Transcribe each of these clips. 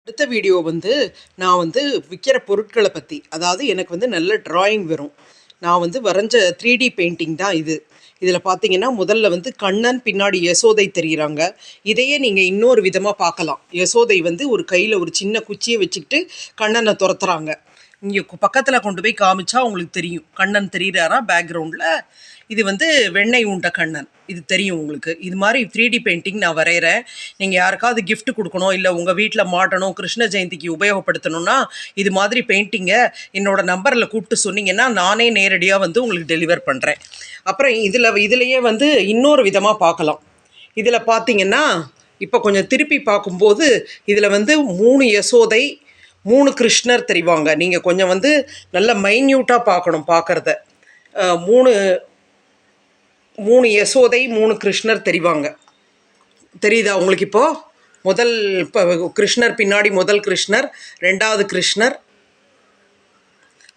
அடுத்த வீடியோ வந்து நான் வந்து விற்கிற பொருட்களை பற்றி, அதாவது எனக்கு வந்து நல்ல டிராயிங் வரும். நான் வந்து வரைஞ்ச 3D பெயிண்டிங் தான் இது. இதில் பார்த்தீங்கன்னா முதல்ல வந்து கண்ணன், பின்னாடி யசோதை தெரிகிறாங்க. இதையே நீங்கள் இன்னொரு விதமாக பார்க்கலாம். யசோதை வந்து ஒரு கையில் ஒரு சின்ன குச்சியை வச்சுக்கிட்டு கண்ணனை துரத்துறாங்க. இங்கே பக்கத்தில் கொண்டு போய் காமிச்சா உங்களுக்கு தெரியும் கண்ணன் தெரிகிறாரா பேக்ரவுண்டில். இது வந்து வெண்ணெய் உண்ட கண்ணன், இது தெரியும் உங்களுக்கு. இது மாதிரி 3D பெயிண்டிங் நான் வரைகிறேன். நீங்கள் யாருக்காவது கிஃப்ட் கொடுக்கணும், இல்லை உங்கள் வீட்டில் மாட்டணும், கிருஷ்ண ஜெயந்திக்கு உபயோகப்படுத்தணும்னா இது மாதிரி பெயிண்டிங்கை என்னோடய நம்பரில் கூப்பிட்டு சொன்னீங்கன்னா நானே நேரடியாக வந்து உங்களுக்கு டெலிவர் பண்ணுறேன். அப்புறம் இதுலேயே வந்து இன்னொரு விதமாக பார்க்கலாம். இதில் பார்த்தீங்கன்னா இப்போ கொஞ்சம் திருப்பி பார்க்கும்போது இதில் வந்து 3 யசோதை 3 கிருஷ்ணர் தெரிவாங்க. நீங்கள் கொஞ்சம் வந்து நல்ல மைன்யூட்டாக பார்க்கணும் பார்க்குறத. 3 யசோதை 3 கிருஷ்ணர் தெரிவாங்க. தெரியுதா உங்களுக்கு? இப்போது முதல் கிருஷ்ணர் பின்னாடி முதல் கிருஷ்ணர், 2வது கிருஷ்ணர்,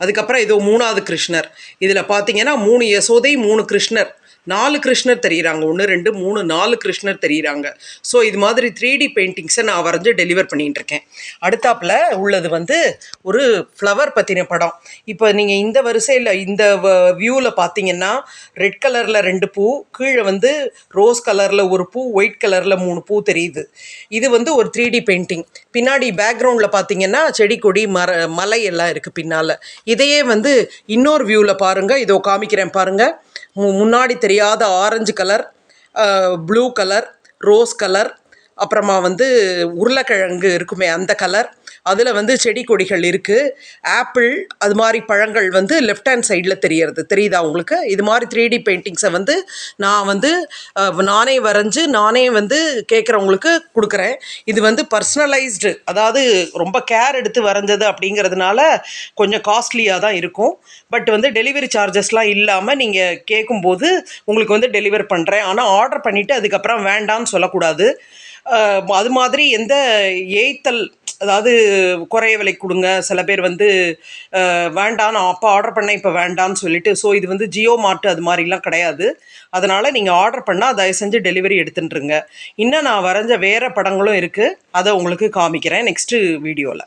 அதுக்கப்புறம் ஏதோ 3வது கிருஷ்ணர். இதில் பார்த்தீங்கன்னா 3 யசோதை 3 கிருஷ்ணர், 4 கிருஷ்ணர் தெரியுறாங்க. 1 2 3 4 கிருஷ்ணர் தெரியுறாங்க. ஸோ இது மாதிரி 3D பெயிண்டிங்ஸை நான் வரைஞ்சி டெலிவர் பண்ணிகிட்டு இருக்கேன். அடுத்தாப்பில் உள்ளது வந்து ஒரு ஃப்ளவர் பற்றின படம். இப்போ நீங்கள் இந்த வரிசையில் இந்த வியூவில் பார்த்தீங்கன்னா ரெட் கலரில் 2 பூ, கீழே வந்து ரோஸ் கலரில் 1 பூ, ஒயிட் கலரில் 3 பூ தெரியுது. இது வந்து ஒரு 3D பெயிண்டிங். பின்னாடி பேக்ரவுண்டில் பார்த்தீங்கன்னா செடி கொடி மலை எல்லாம் இருக்குது பின்னால். இதையே வந்து இன்னொரு வியூவில் பாருங்கள். இதோ காமிக்கிறேன் பாருங்கள். முன்னாடி தெரியாத orange colour, blue colour, rose colour, அப்புறமா வந்து உருளைக்கிழங்கு இருக்குமே அந்த கலர், அதில் வந்து செடி கொடிகள் இருக்குது. ஆப்பிள் அது மாதிரி பழங்கள் வந்து லெஃப்ட் ஹேண்ட் சைடில் தெரியுதா உங்களுக்கு? இது மாதிரி 3D பெயிண்டிங்ஸை வந்து நான் வந்து நானே வரைஞ்சி நானே வந்து கேட்குறவங்களுக்கு கொடுக்குறேன். இது வந்து பர்சனலைஸ்டு, அதாவது ரொம்ப கேர் எடுத்து வரைஞ்சது அப்படிங்கிறதுனால கொஞ்சம் காஸ்ட்லியாக தான் இருக்கும். பட் வந்து டெலிவரி சார்ஜஸ்லாம் இல்லாமல் நீங்கள் கேட்கும்போது உங்களுக்கு வந்து டெலிவர் பண்ணுறேன். ஆனால் ஆர்டர் பண்ணிவிட்டு அதுக்கப்புறம் வேண்டான்னு சொல்லக்கூடாது. அது மாதிரி எந்த ஏய்த்தல், அதாவது குறைய விலை கொடுங்க, சில பேர் வந்து வேண்டாம் நான் அப்போ ஆர்டர் பண்ணேன் இப்போ வேண்டான்னு சொல்லிட்டு. ஸோ இது வந்து ஜியோ மார்ட் அது மாதிரிலாம் கிடையாது. அதனால் நீங்கள் ஆர்டர் பண்ணால் தயவு செஞ்சு டெலிவரி எடுத்துட்டுருங்க. இன்னும் நான் வரைஞ்ச வேறு படங்களும் இருக்குது, அதை உங்களுக்கு காமிக்கிறேன் நெக்ஸ்ட்டு வீடியோவில்.